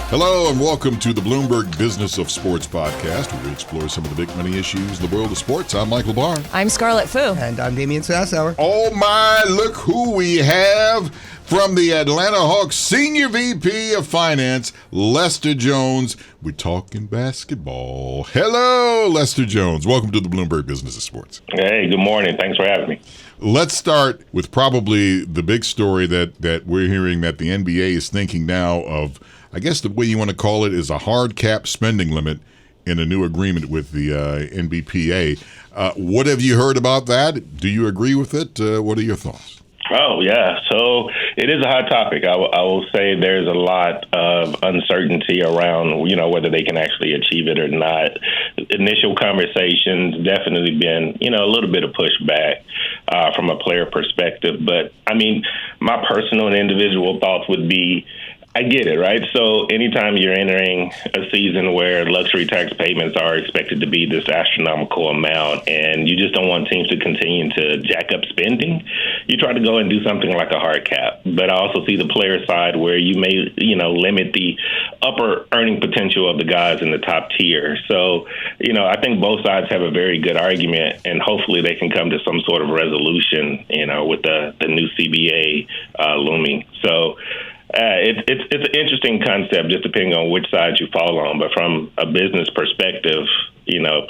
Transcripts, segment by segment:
Hello and welcome to the Bloomberg Business of Sports podcast, where we explore some of the big money issues in the world of sports. I'm Michael Barr. I'm Scarlett Fu. And I'm Damian Sassower. Oh my, look who we have from the Atlanta Hawks Senior VP of Finance, Lester Jones. We're talking basketball. Hello, Lester Jones. Welcome to the Bloomberg Business of Sports. Hey, good morning. Thanks for having me. Let's start with probably the big story that we're hearing that the NBA is thinking now of. I guess the way you want to call it is a hard cap spending limit in a new agreement with the NBPA. What have you heard about that? Do you agree with it? What are your thoughts? Oh, yeah. So it is a hot topic. I will say there's a lot of uncertainty around, whether they can actually achieve it or not. Initial conversations definitely been, a little bit of pushback from a player perspective. But, I mean, my personal and individual thoughts would be, I get it, right? So anytime you're entering a season where luxury tax payments are expected to be this astronomical amount and you just don't want teams to continue to jack up spending, you try to go and do something like a hard cap. But I also see the player side where you may, limit the upper earning potential of the guys in the top tier. So, I think both sides have a very good argument, and hopefully they can come to some sort of resolution, with the new CBA looming. So, it's an interesting concept, just depending on which side you fall on. But from a business perspective,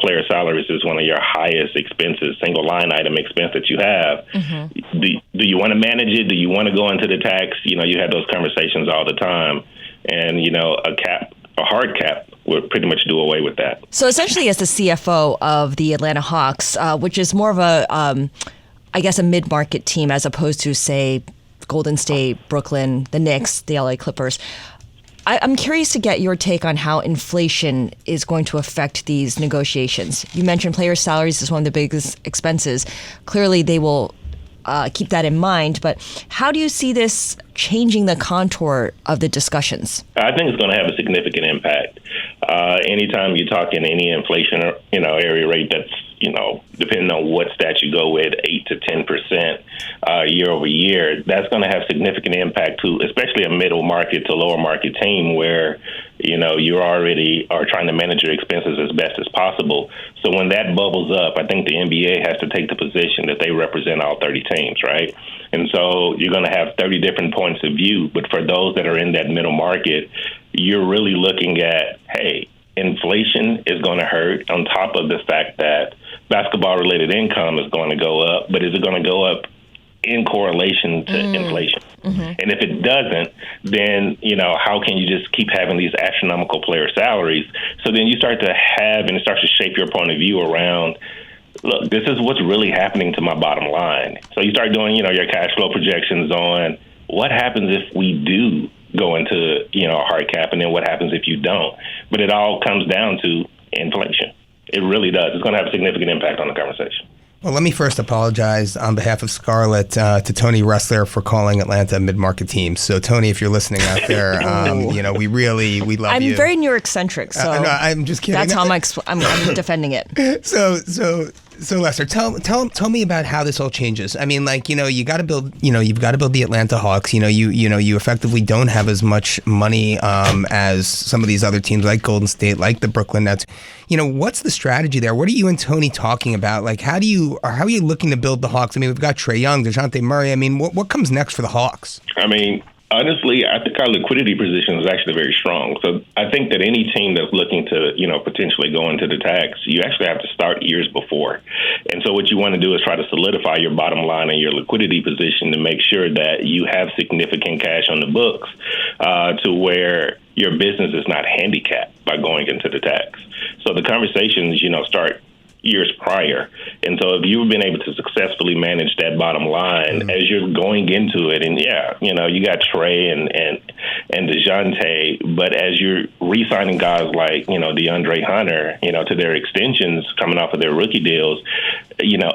player salaries is one of your highest expenses, single line item expense that you have. Mm-hmm. Do you want to manage it? Do you want to go into the tax? You have those conversations all the time. And, a hard cap would pretty much do away with that. So essentially, as the CFO of the Atlanta Hawks, which is more of a mid-market team as opposed to, say, Golden State, Brooklyn, the Knicks, the LA Clippers. I'm curious to get your take on how inflation is going to affect these negotiations. You mentioned player salaries is one of the biggest expenses. Clearly, they will keep that in mind. But how do you see this changing the contour of the discussions? I think it's going to have a significant impact. Anytime you talk in any inflation, area rate that's, depending on what stat you go with, 8 to 10% year over year, that's going to have significant impact to, especially a middle market to lower market team where, you already are trying to manage your expenses as best as possible. So when that bubbles up, I think the NBA has to take the position that they represent all 30 teams, right? And so you're going to have 30 different points of view. But for those that are in that middle market, you're really looking at, hey, inflation is going to hurt on top of the fact that basketball-related income is going to go up, but is it going to go up in correlation to inflation? Mm-hmm. And if it doesn't, then, how can you just keep having these astronomical player salaries? So then you start to have, and it starts to shape your point of view around, look, this is what's really happening to my bottom line. So you start doing, your cash flow projections on what happens if we do go into, a hard cap, and then what happens if you don't. But it all comes down to inflation. It really does. It's going to have a significant impact on the conversation. Well, let me first apologize on behalf of Scarlett to Tony Ressler for calling Atlanta a mid-market team. So, Tony, if you're listening out there, we love you. I'm very New York-centric, so no, I'm just kidding. That's how I'm defending it. So Lester, tell me about how this all changes. I mean, you got to build, you've got to build the Atlanta Hawks. You effectively don't have as much money as some of these other teams like Golden State, like the Brooklyn Nets. What's the strategy there? What are you and Tony talking about? How are you looking to build the Hawks? I mean, we've got Trae Young, DeJounte Murray. I mean, what comes next for the Hawks? I mean, honestly, I think our liquidity position is actually very strong. So I think that any team that's looking to, potentially go into the tax, you actually have to start years before. And so what you want to do is try to solidify your bottom line and your liquidity position to make sure that you have significant cash on the books to where your business is not handicapped by going into the tax. So the conversations, start years prior. And so if you've been able to successfully manage that bottom line as you're going into it, and you got Trae and DeJounte, but as you're re-signing guys like, DeAndre Hunter, to their extensions coming off of their rookie deals,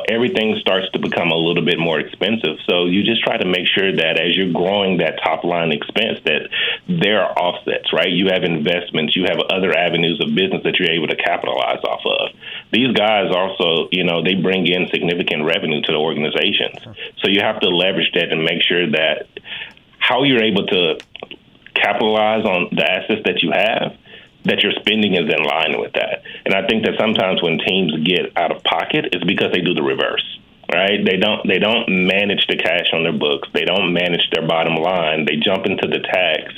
everything starts to become a little bit more expensive. So you just try to make sure that as you're growing that top line expense, that there are offsets, right? You have investments, you have other avenues of business that you're able to capitalize off of. These guys also, they bring in significant revenue to the organizations. So you have to leverage that and make sure that how you're able to capitalize on the assets that you have, that your spending is in line with that. And I think that sometimes when teams get out of pocket, it's because they do the reverse. Right? They don't manage the cash on their books. They don't manage their bottom line. They jump into the tax,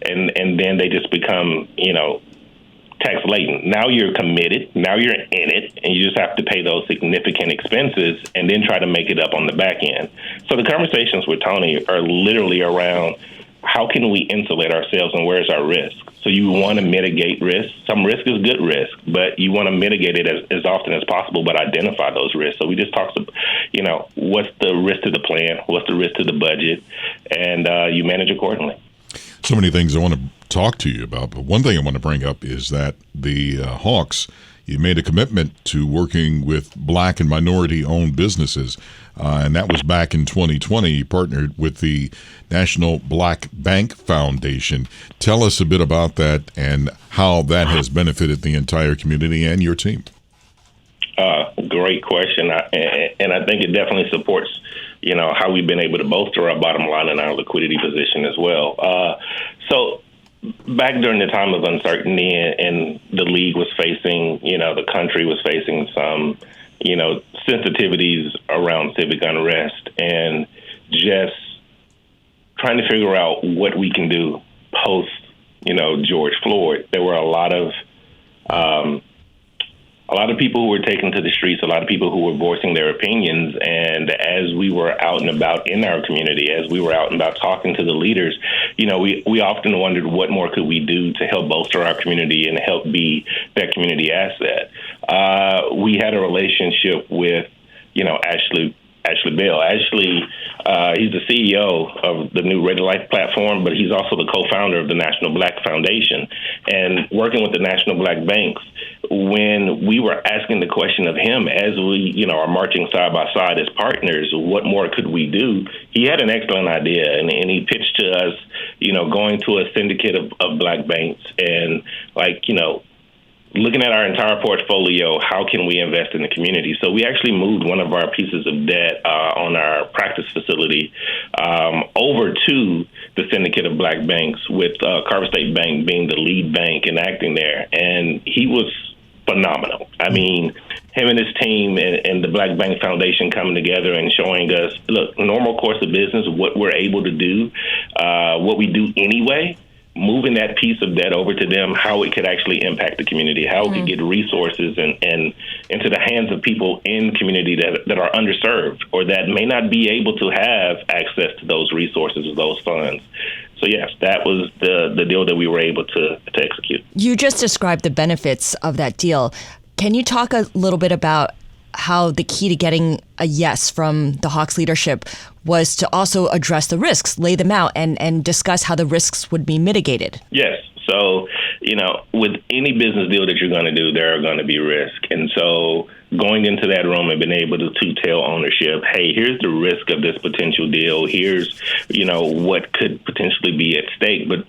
and then they just become, tax laden. Now you're committed. Now you're in it, and you just have to pay those significant expenses and then try to make it up on the back end. So the conversations with Tony are literally around how can we insulate ourselves and where's our risk? So you want to mitigate risk. Some risk is good risk, but you want to mitigate it as often as possible, but identify those risks. So we just talked about, what's the risk to the plan? What's the risk to the budget? And you manage accordingly. So many things I want to talk to you about, but one thing I want to bring up is that the Hawks, you made a commitment to working with Black and minority-owned businesses, and that was back in 2020. You partnered with the National Black Bank Foundation. Tell us a bit about that and how that has benefited the entire community and your team. Great question, and I think it definitely supports, how we've been able to bolster our bottom line and our liquidity position as well. So back during the time of uncertainty and the league was facing, the country was facing some, sensitivities around civic unrest and just trying to figure out what we can do post, George Floyd. There were a lot of people who were taken to the streets, a lot of people who were voicing their opinions. And as we were out and about in our community, as we were out and about talking to the leaders, we often wondered what more could we do to help bolster our community and help be that community asset. We had a relationship with, Ashley Bell. Ashley, he's the CEO of the new Red Life platform, but he's also the co-founder of the National Black Foundation. And working with the National Black Banks, when we were asking the question of him as we, are marching side by side as partners, what more could we do? He had an excellent idea, and he pitched to us, going to a syndicate of Black banks and looking at our entire portfolio, how can we invest in the community? So we actually moved one of our pieces of debt on our practice facility over to the syndicate of Black banks, with Carver State Bank being the lead bank and acting there. And he was phenomenal. I mean, him and his team and the Black Bank Foundation coming together and showing us, look, normal course of business, what we're able to do, what we do anyway, moving that piece of debt over to them, how it could actually impact the community, how it could get resources and into the hands of people in community that are underserved or that may not be able to have access to those resources or those funds. So, yes, that was the deal that we were able to execute. You just described the benefits of that deal. Can you talk a little bit about how the key to getting a yes from the Hawks leadership was to also address the risks, lay them out, and discuss how the risks would be mitigated? Yes. So, with any business deal that you're going to do, there are going to be risk. And so going into that room and being able to tell ownership, hey, here's the risk of this potential deal. Here's, what could potentially be at stake. But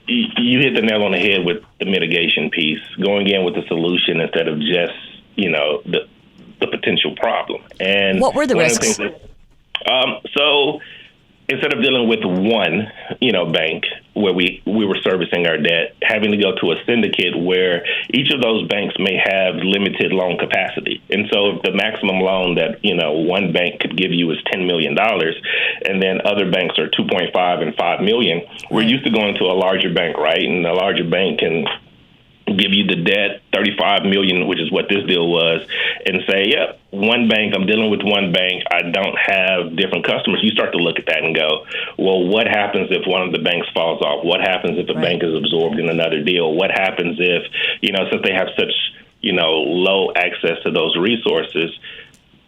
you hit the nail on the head with the mitigation piece, going in with a solution instead of just, the potential problem. And what were the risks? So instead of dealing with one, bank where we were servicing our debt, having to go to a syndicate where each of those banks may have limited loan capacity. And so if the maximum loan that, one bank could give you is $10 million, and then other banks are 2.5 and 5 million, we're used to going to a larger bank, right? And a larger bank can give you the debt, 35 million, which is what this deal was, and say, yep, one bank, I'm dealing with one bank, I don't have different customers. You start to look at that and go, well, what happens if one of the banks falls off? What happens if a bank is absorbed in another deal? What happens if, since they have such, low access to those resources,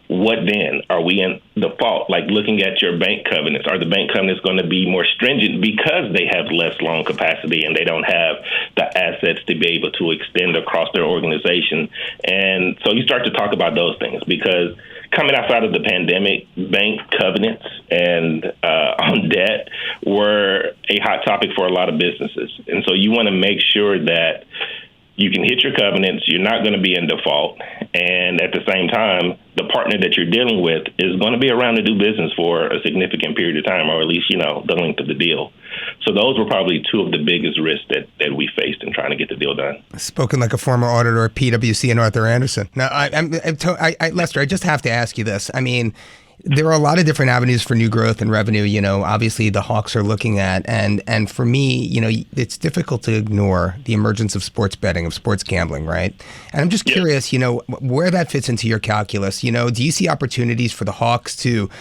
what then? Are we in default? Like looking at your bank covenants, are the bank covenants going to be more stringent because they have less loan capacity and they don't have the assets to be able to extend across their organization? And so you start to talk about those things, because coming outside of the pandemic, bank covenants and on debt were a hot topic for a lot of businesses. And so you want to make sure that you can hit your covenants, you're not going to be in default, and at the same time, the partner that you're dealing with is going to be around to do business for a significant period of time, or at least, the length of the deal. So those were probably two of the biggest risks that we faced in trying to get the deal done. Spoken like a former auditor at PwC and Arthur Andersen. Now, Lester, I just have to ask you this. I mean, there are a lot of different avenues for new growth and revenue, obviously the Hawks are looking at. And for me, it's difficult to ignore the emergence of sports betting, of sports gambling, right? And I'm just curious, where that fits into your calculus. Do you see opportunities for the Hawks to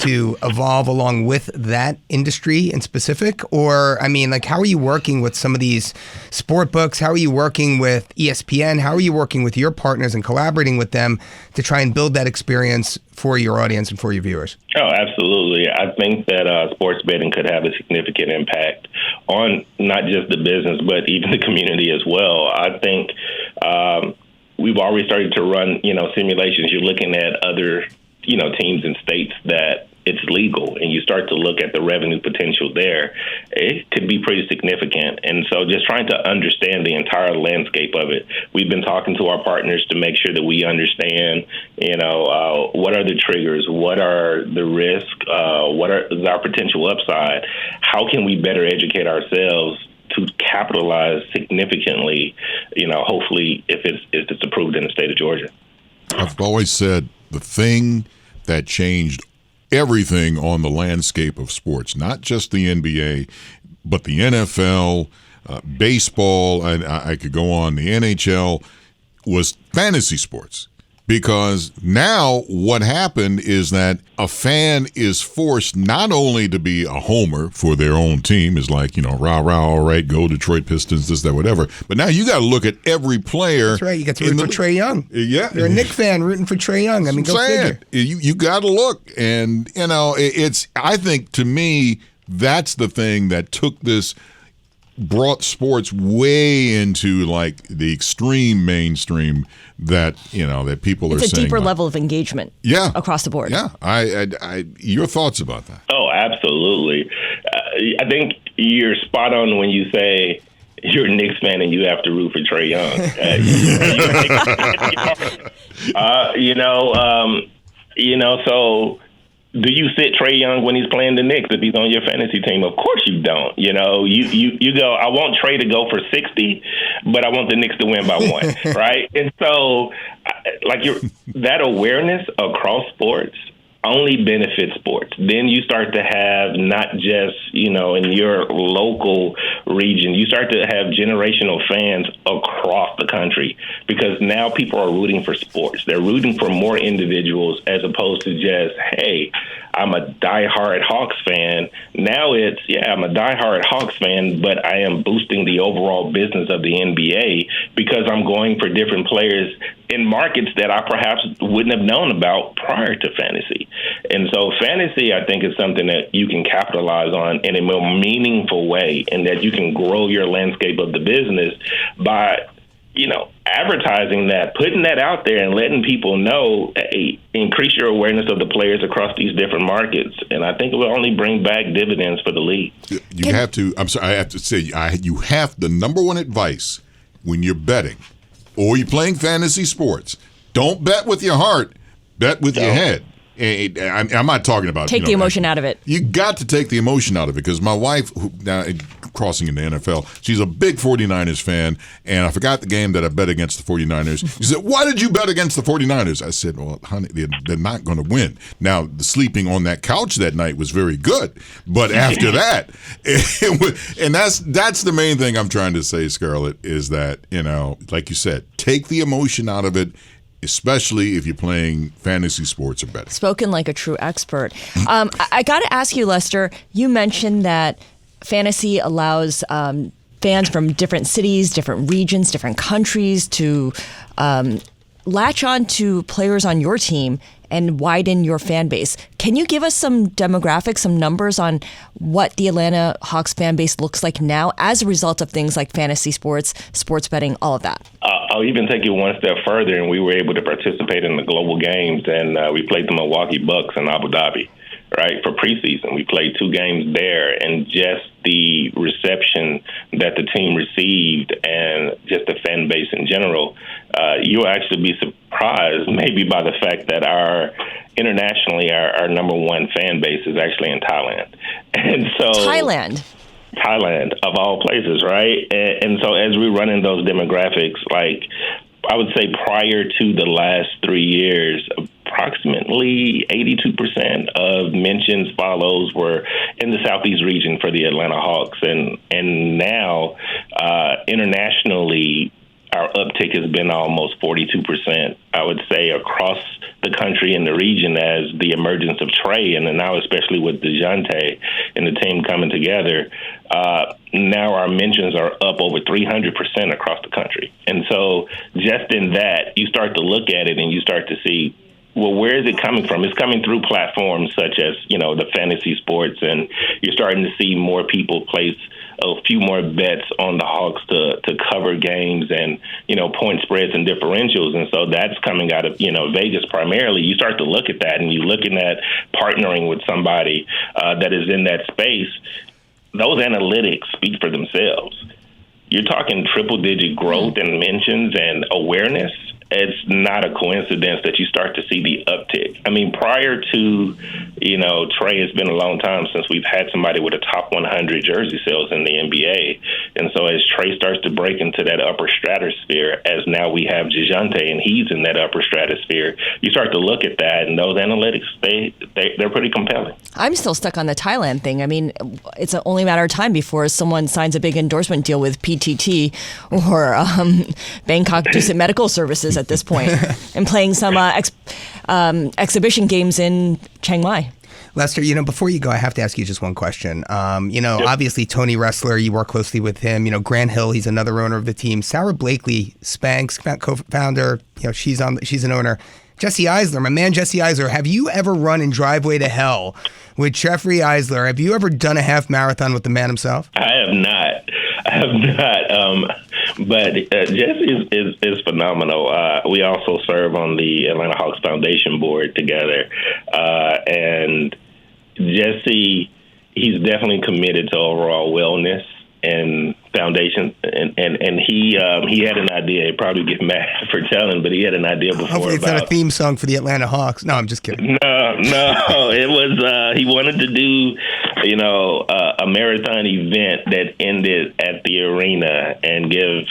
evolve along with that industry in specific? Or, how are you working with some of these sport books? How are you working with ESPN? How are you working with your partners and collaborating with them to try and build that experience for your audience and for your viewers? Oh, absolutely. I think that sports betting could have a significant impact on not just the business, but even the community as well. I think we've already started to run, simulations. You're looking at other, teams and states that it's legal, and you start to look at the revenue potential there. It could be pretty significant. And so just trying to understand the entire landscape of it. We've been talking to our partners to make sure that we understand, what are the triggers? What are the risks? What is our potential upside? How can we better educate ourselves to capitalize significantly, hopefully if it's approved in the state of Georgia? I've always said the thing that changed everything on the landscape of sports, not just the NBA, but the NFL, baseball, and I could go on, the NHL, was fantasy sports. Because now what happened is that a fan is forced not only to be a homer for their own team, is like, rah, rah, all right, go Detroit Pistons, this, that, whatever. But now you got to look at every player. That's right. You got to root for Trae Young. Yeah. You're a Knicks fan rooting for Trae Young. Go figure. You got to look. And, I think to me, that's the thing that took this, brought sports way into like the extreme mainstream that that people are saying. It's a deeper level of engagement. Yeah, across the board. Yeah, I your thoughts about that? Oh, absolutely. I think you're spot on when you say you're a Knicks fan and you have to root for Trae Young. So. Do you sit Trae Young when he's playing the Knicks if he's on your fantasy team? Of course you don't. You go, I want Trae to go for 60, but I want the Knicks to win by 1, right? And so, that awareness across sports only benefits sports. Then you start to have not just, in your local region, you start to have generational fans across the country because now people are rooting for sports. They're rooting for more individuals as opposed to just, hey, I'm a diehard Hawks fan. Now it's, I'm a diehard Hawks fan, but I am boosting the overall business of the NBA because I'm going for different players in markets that I perhaps wouldn't have known about prior to fantasy. And so fantasy, I think, is something that you can capitalize on in a more meaningful way, and that you can grow your landscape of the business by, advertising that, putting that out there and letting people know, hey, increase your awareness of the players across these different markets. And I think it will only bring back dividends for the league. You have to, I have to say, you have the number one advice when you're betting or you're playing fantasy sports. Don't bet with your heart, bet with your head. I'm not talking about take the emotion out of it. You got to take the emotion out of it because my wife, now crossing into NFL, she's a big 49ers fan, and I forgot the game that I bet against the 49ers. She said, "Why did you bet against the 49ers?" I said, "Well, honey, they're not going to win." Now, the sleeping on that couch that night was very good, but after that, and that's the main thing I'm trying to say, Scarlett, is that like you said, take the emotion out of it. Especially if you're playing fantasy sports or betting. Spoken like a true expert. I got to ask you, Lester, you mentioned that fantasy allows fans from different cities, different regions, different countries to latch on to players on your team and widen your fan base. Can you give us some demographics, some numbers on what the Atlanta Hawks fan base looks like now as a result of things like fantasy sports, sports betting, all of that? I'll even take it one step further, and we were able to participate in the global games, and we played the Milwaukee Bucks in Abu Dhabi. right, for preseason. We played 2 games there, and just the reception that the team received and just the fan base in general, you'll actually be surprised maybe by the fact that internationally, our number 1 fan base is actually in Thailand. And so Thailand, of all places, right? And so as we run in those demographics, like I would say prior to the last 3 years, approximately 82% of mentions, follows were in the Southeast region for the Atlanta Hawks. And now internationally, our uptick has been almost 42%, I would say, across the country and the region as the emergence of Trey, and then now especially with DeJounte and the team coming together, now our mentions are up over 300% across the country. And so just in that, you start to look at it and you start to see, well, where is it coming from? It's coming through platforms such as, the fantasy sports, and you're starting to see more people place a few more bets on the Hawks to cover games and, point spreads and differentials. And so that's coming out of, Vegas primarily. You start to look at that and you're looking at partnering with somebody that is in that space. Those analytics speak for themselves. You're talking triple-digit growth in mentions and awareness. It's not a coincidence that you start to see the uptick. I mean, prior to, Trey, it's been a long time since we've had somebody with a top 100 jersey sales in the NBA. And so as Trey starts to break into that upper stratosphere, as now we have DeJounte and he's in that upper stratosphere, you start to look at that, and those analytics, they're pretty compelling. I'm still stuck on the Thailand thing. I mean, it's only a matter of time before someone signs a big endorsement deal with PTT or Bangkok Decent Medical Services at this point, and playing some exhibition games in Chiang Mai. Lester, before you go, I have to ask you just one question. Obviously Tony Ressler, you work closely with him. Grant Hill, he's another owner of the team. Sarah Blakely, Spanx co-founder, she's an owner. Jesse Eisler, my man Jesse Eisler, have you ever run in Driveway to Hell with Jeffrey Eisler? Have you ever done a half marathon with the man himself? I have not. But Jesse is phenomenal. We also serve on the Atlanta Hawks Foundation board together. And Jesse, he's definitely committed to overall wellness and foundation. And he had an idea. He'd probably get mad for telling, but he had an idea before. Hopefully it's not a theme song for the Atlanta Hawks. No, I'm just kidding. No. It was, he wanted to do, a marathon event that ended at the arena and give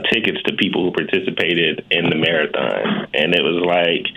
tickets to people who participated in the marathon. And it was like,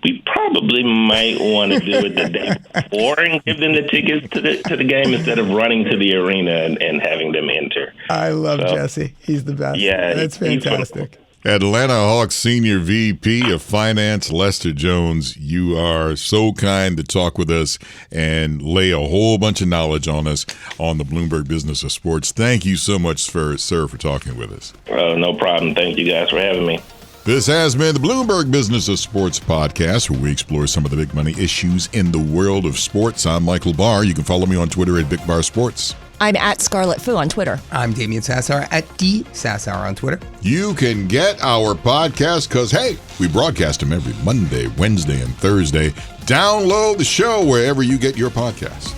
we probably might want to do it the day before and give them the tickets to the game instead of running to the arena and having them enter. I love Jesse. He's the best. Yeah, that's fantastic. Atlanta Hawks Senior VP of Finance, Lester Jones, you are so kind to talk with us and lay a whole bunch of knowledge on us on the Bloomberg Business of Sports. Thank you so much, sir, for talking with us. No problem. Thank you guys for having me. This has been the Bloomberg Business of Sports podcast, where we explore some of the big money issues in the world of sports. I'm Michael Barr. You can follow me on Twitter at Big Bar Sports. I'm at Scarlet Fu on Twitter. I'm Damian Sassower at DSassower on Twitter. You can get our podcast because, hey, we broadcast them every Monday, Wednesday, and Thursday. Download the show wherever you get your podcasts.